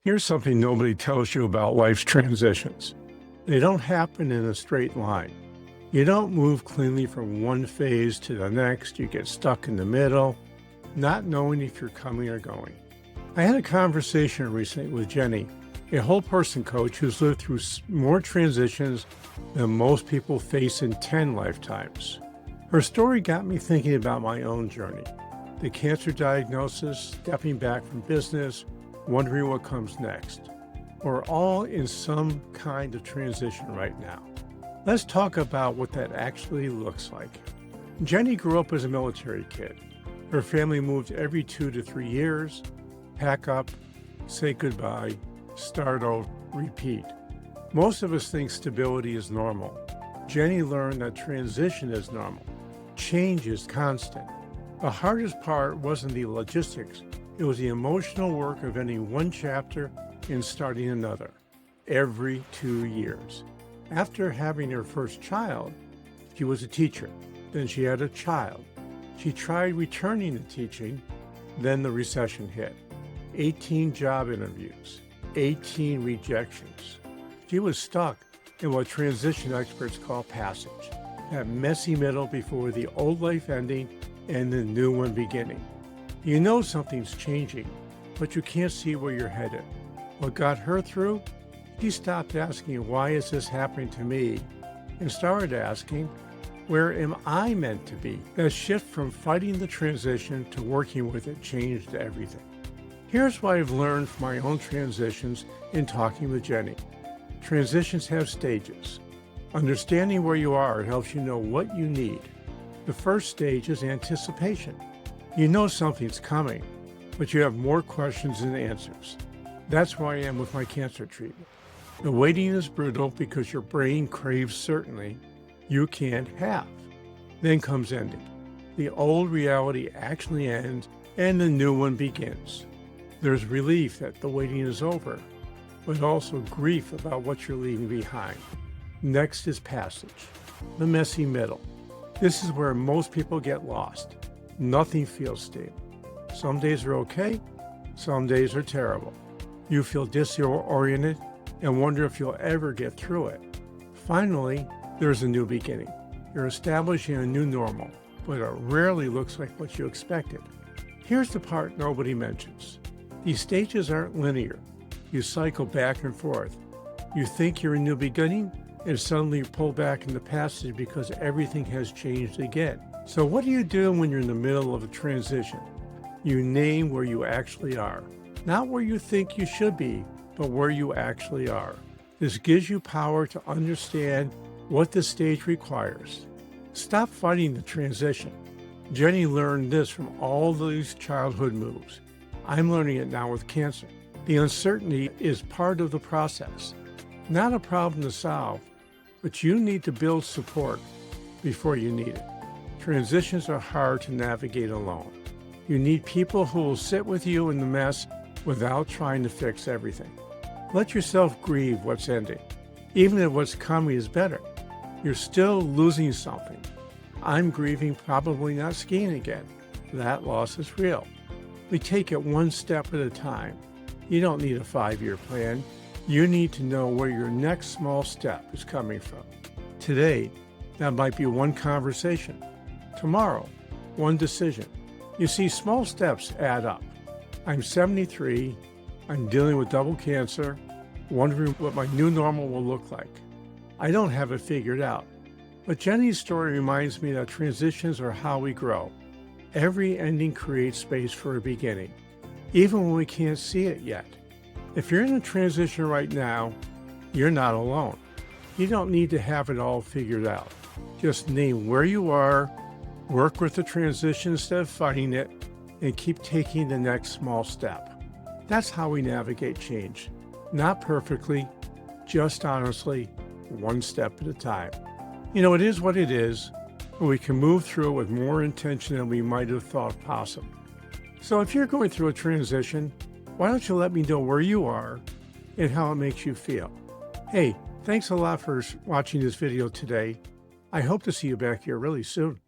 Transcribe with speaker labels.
Speaker 1: Here's something nobody tells you about life's transitions. They don't happen in a straight line. You don't move cleanly from one phase to the next. You get stuck in the middle, not knowing if you're coming or going. I had a conversation recently with Jennie, a whole person coach who's lived through more transitions than most people face in 10 lifetimes. Her story got me thinking about my own journey. The cancer diagnosis, stepping back from business, wondering what comes next. We're all in some kind of transition right now. Let's talk about what that actually looks like. Jennie grew up as a military kid. Her family moved every 2 to 3 years, pack up, say goodbye, start over, repeat. Most of us think stability is normal. Jennie learned that transition is normal. Change is constant. The hardest part wasn't the logistics. It was the emotional work of ending one chapter and starting another, every 2 years. After having her first child, she was a teacher. Then she had a child. She tried returning to teaching. Then the recession hit. 18 job interviews, 18 rejections. She was stuck in what transition experts call passage, that messy middle before the old life ending and the new one beginning. You know something's changing, but you can't see where you're headed. What got her through? She stopped asking, why is this happening to me? And started asking, where am I meant to be? That shift from fighting the transition to working with it changed everything. Here's what I've learned from my own transitions in talking with Jennie. Transitions have stages. Understanding where you are helps you know what you need. The first stage is anticipation. You know something's coming, but you have more questions than answers. That's where I am with my cancer treatment. The waiting is brutal because your brain craves certainty you can't have. Then comes ending. The old reality actually ends and the new one begins. There's relief that the waiting is over, but also grief about what you're leaving behind. Next is passage, the messy middle. This is where most people get lost. Nothing feels stable. Some days are okay, some days are terrible. You feel disoriented and wonder if you'll ever get through it. Finally, there's a new beginning. You're establishing a new normal, but it rarely looks like what you expected. Here's the part nobody mentions. These stages aren't linear. You cycle back and forth. You think you're a new beginning, and suddenly you pull back into passage because everything has changed again. So what do you do when you're in the middle of a transition? You name where you actually are. Not where you think you should be, but where you actually are. This gives you power to understand what the stage requires. Stop fighting the transition. Jennie learned this from all these childhood moves. I'm learning it now with cancer. The uncertainty is part of the process. Not a problem to solve, but you need to build support before you need it. Transitions are hard to navigate alone. You need people who will sit with you in the mess without trying to fix everything. Let yourself grieve what's ending. Even if what's coming is better, you're still losing something. I'm grieving probably not skiing again. That loss is real. We take it one step at a time. You don't need a 5-year plan. You need to know where your next small step is coming from. Today, that might be one conversation. Tomorrow, one decision. You see, small steps add up. I'm 73. I'm dealing with double cancer, wondering what my new normal will look like. I don't have it figured out. But Jennie's story reminds me that transitions are how we grow. Every ending creates space for a beginning, even when we can't see it yet. If you're in a transition right now, you're not alone. You don't need to have it all figured out. Just name where you are, work with the transition instead of fighting it, and keep taking the next small step. That's how we navigate change. Not perfectly, just honestly, one step at a time. You know, it is what it is, and we can move through it with more intention than we might have thought possible. So if you're going through a transition, why don't you let me know where you are and how it makes you feel? Hey, thanks a lot for watching this video today. I hope to see you back here really soon.